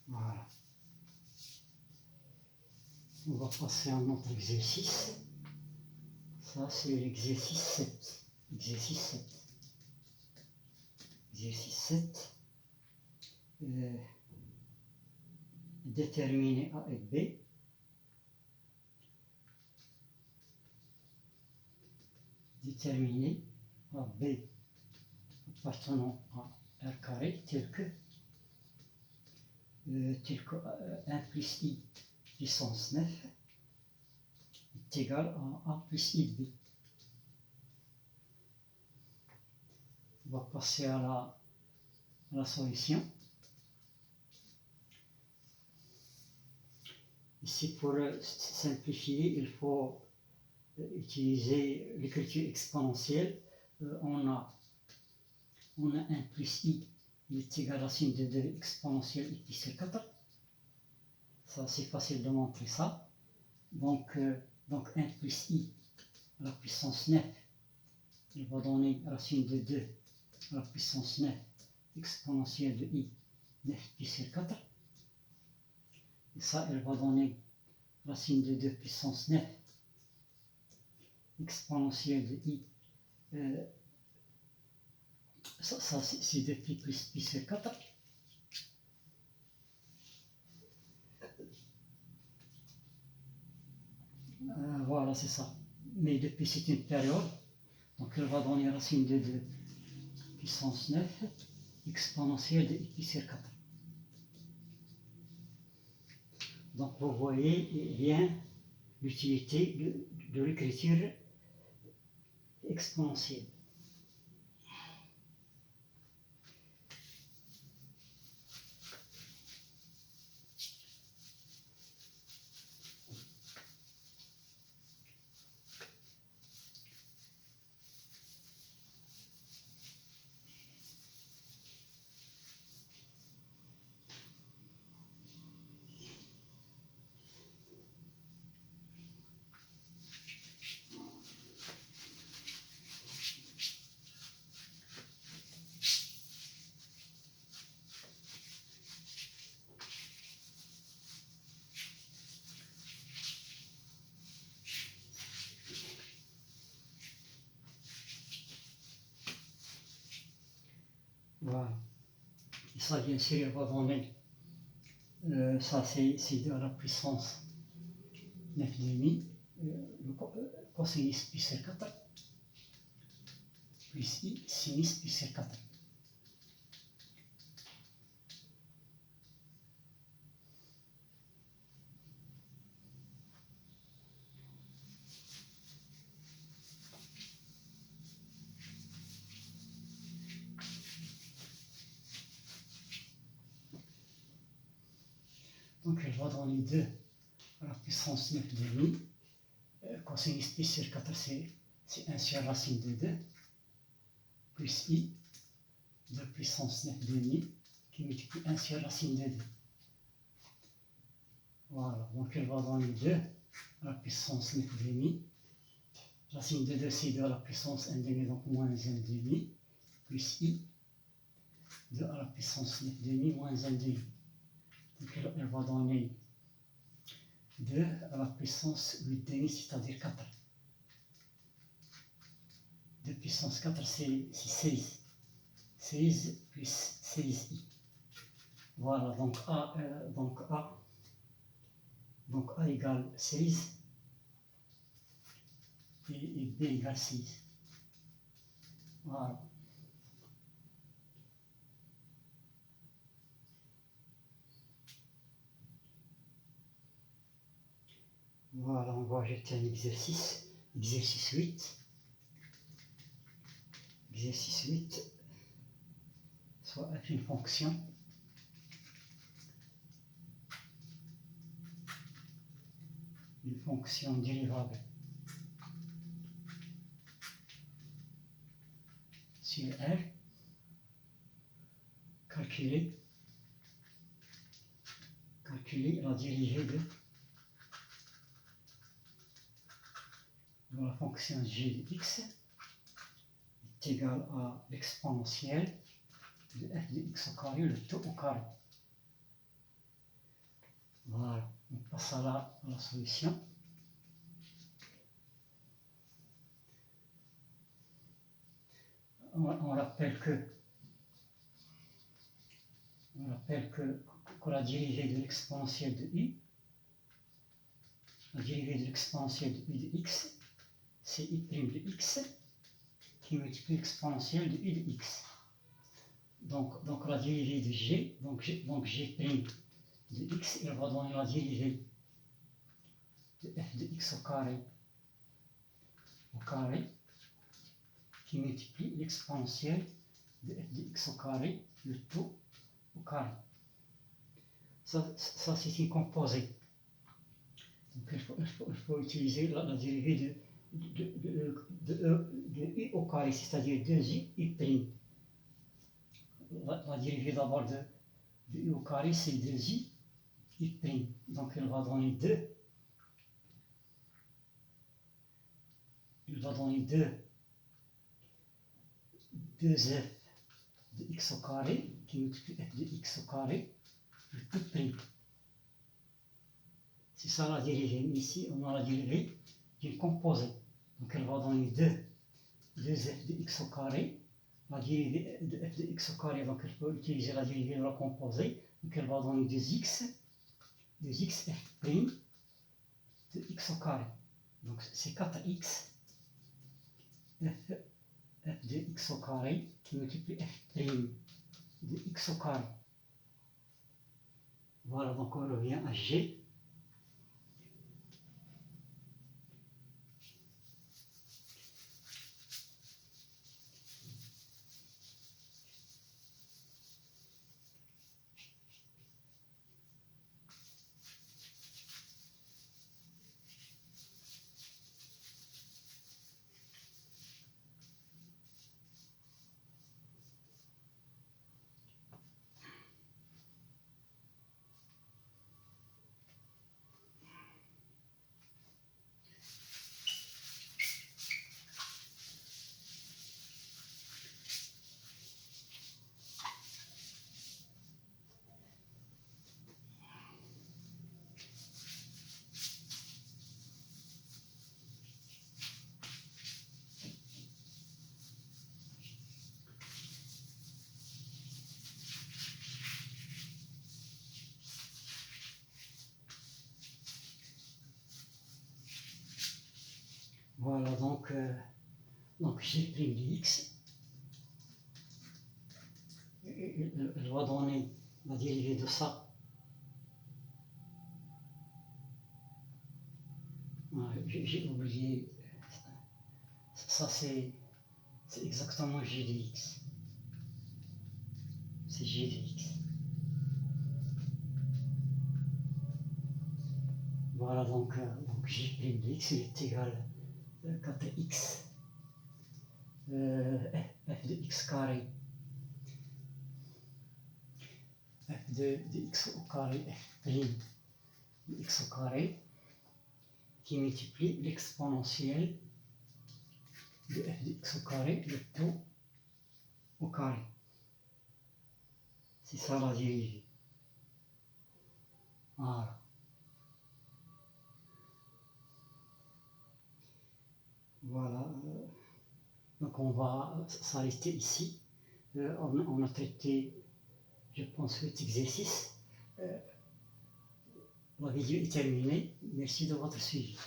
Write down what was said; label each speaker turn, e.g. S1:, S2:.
S1: Voilà. On va passer à un autre exercice. Ça, c'est l'exercice 7. Exercice 7. Exercice 7. Déterminer A et B. Déterminer A, B appartenant à R carré tel que 1 plus I puissance 9 est égal à A plus IB. On va passer à la solution. Ici, pour simplifier, il faut utiliser l'écriture exponentielle. On a 1 plus I, il est égal à racine de 2 exponentielle I sur 4. Ça, c'est facile de montrer ça. Donc 1 plus I à la puissance 9, il va donner racine de 2 à la puissance 9 exponentielle de I, 9 pi sur 4. Et ça, elle va donner racine de 2 puissance 9 exponentielle de I. Ça c'est 2 pi plus pi sur 4. Voilà, c'est ça. Mais 2 pi c'est une période. Donc elle va donner racine de 2 puissance 9 exponentielle de I pi sur 4. Donc vous voyez bien l'utilité de l'écriture exponentielle. Voilà. Et ça, bien sûr, elle va donner, ça c'est 2 à la puissance 9,5, le cosinus pi sur 4, plus I sinus pi sur 4. Donc elle va donner 2 à la puissance 9,5. Cosinus pi sur 4, c'est 1 sur racine de 2, plus I, 2 puissance 9,5, qui multiplie 1 sur racine de 2. Voilà, donc elle va donner 2 à la puissance 9,5. Racine de 2, c'est 2 à la puissance 1,5, donc moins 1,5, plus I, 2 à la puissance 9,5, moins 1,5. Donc elle va donner 2 à la puissance 8,5, c'est-à-dire 4. 2 puissance 4, c'est 16. 16 plus 16i. Voilà, donc A égale 16 et B égale 6. Voilà. Voilà, on va ajouter un exercice. Exercice 8. Exercice 8, soit avec une fonction dérivable sur R, calculer la dérivée de la fonction g de x est égale à l'exponentielle de f de x au carré, le tout au carré. Voilà, on passe à la solution. On rappelle que la dérivée de l'exponentielle de u, la dérivée de l'exponentielle de u de x, c'est i' de x qui multiplie l'exponentielle de u de x. Donc la dérivée de g, donc g' de x, elle va donner la dérivée de f de x au carré qui multiplie l'exponentielle de f de x au carré, le tout au carré. Ça c'est une composée. Donc il faut utiliser la dérivée de u au carré, c'est-à-dire 2u'. La dérivée d'abord de u au carré, c'est 2u'. Donc elle va donner 2. Il va donner 2f de x au carré qui multiplie f de x au carré, le tout prime. C'est ça la dérivée. Ici, on a la dérivée d'une composée. Donc elle va donner 2f de x au carré, la dérivée de f de x au carré, donc elle peut utiliser la dérivée de la composée, donc elle va donner 2x f' de x au carré. Donc c'est 4x f de x au carré qui multiplie f' de x au carré. Voilà, donc on revient à g. Voilà, donc g' de x, elle va donner la dérivée de ça. J'ai oublié, ça c'est exactement g de x. C'est g de x. Voilà, donc g' de x est égal à 4x f de x carré, f de x au carré, f' de x au carré, qui multiplie l'exponentielle de f de x au carré, le tout au carré. C'est ça la dérivée. Voilà. Voilà. Donc on va s'arrêter ici. On a traité, je pense, 8 exercices. La vidéo est terminée. Merci de votre suivi.